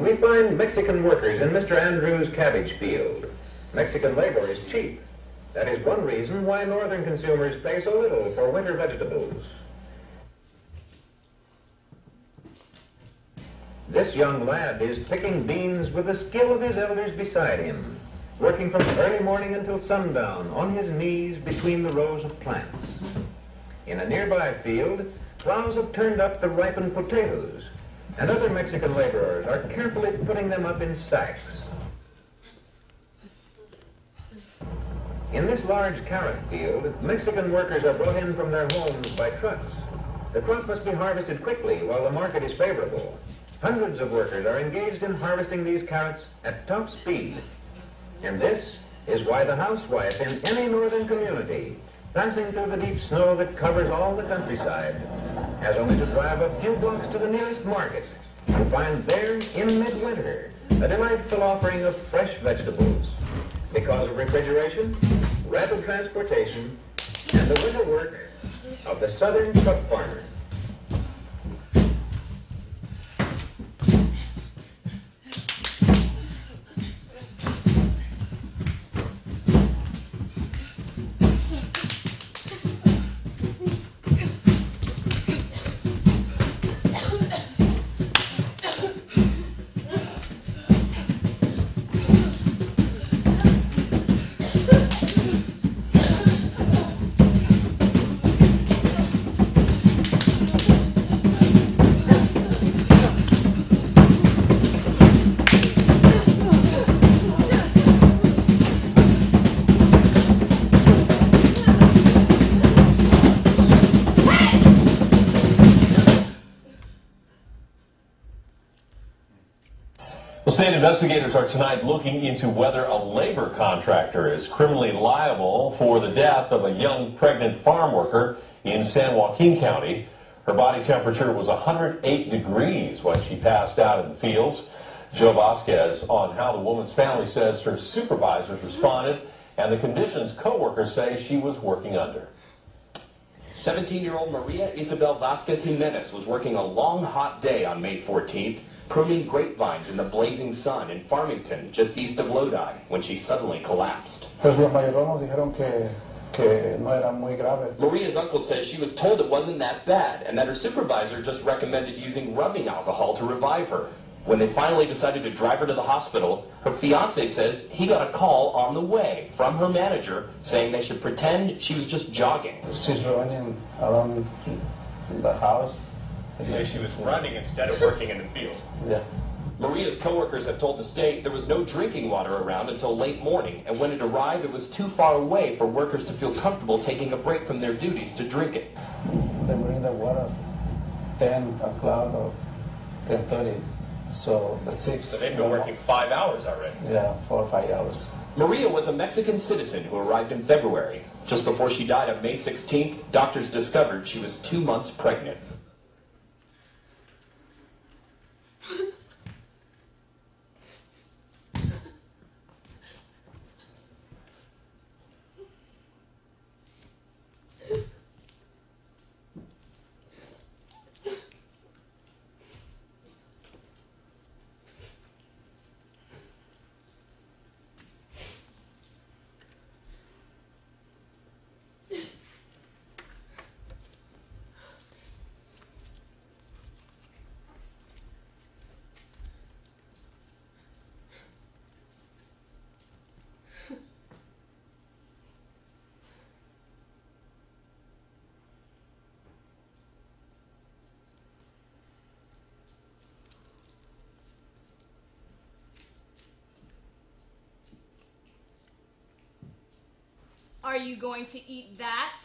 We find Mexican workers in Mr. Andrews' cabbage field. Mexican labor is cheap. That is one reason why northern consumers pay so little for winter vegetables. This young lad is picking beans with the skill of his elders beside him, working from early morning until sundown on his knees between the rows of plants. In a nearby field, plows have turned up the ripened potatoes, and other Mexican laborers are carefully putting them up in sacks. In this large carrot field, Mexican workers are brought in from their homes by trucks. The crop must be harvested quickly while the market is favorable. Hundreds of workers are engaged in harvesting these carrots at top speed. And this is why the housewife in any northern community, passing through the deep snow that covers all the countryside, has only to drive a few blocks to the nearest market and find there, in midwinter, a delightful offering of fresh vegetables. Because of refrigeration, rapid transportation, and the winter work of the southern truck farmer. State investigators are tonight looking into whether a labor contractor is criminally liable for the death of a young pregnant farm worker in San Joaquin County. Her body temperature was 108 degrees when she passed out in the fields. Joe Vasquez on how the woman's family says her supervisors responded and the conditions co-workers say she was working under. 17-year-old Maria Isabel Vasquez Jimenez was working a long, hot day on May 14th, pruning grapevines in the blazing sun in Farmington, just east of Lodi, when she suddenly collapsed. Maria's uncle says she was told it wasn't that bad and that her supervisor just recommended using rubbing alcohol to revive her. When they finally decided to drive her to the hospital, her fiancé says he got a call on the way from her manager saying they should pretend she was just jogging. She's running around the house. So she was running instead of working in the field. Yeah. Maria's coworkers have told the state there was no drinking water around until late morning, and when it arrived, it was too far away for workers to feel comfortable taking a break from their duties to drink it. They bring the water 10 o'clock or 10:30. So the 6. So they've been working 5 hours already. Yeah, 4 or 5 hours. Maria was a Mexican citizen who arrived in February. Just before she died on May 16th, doctors discovered she was 2 months pregnant. Are you going to eat that?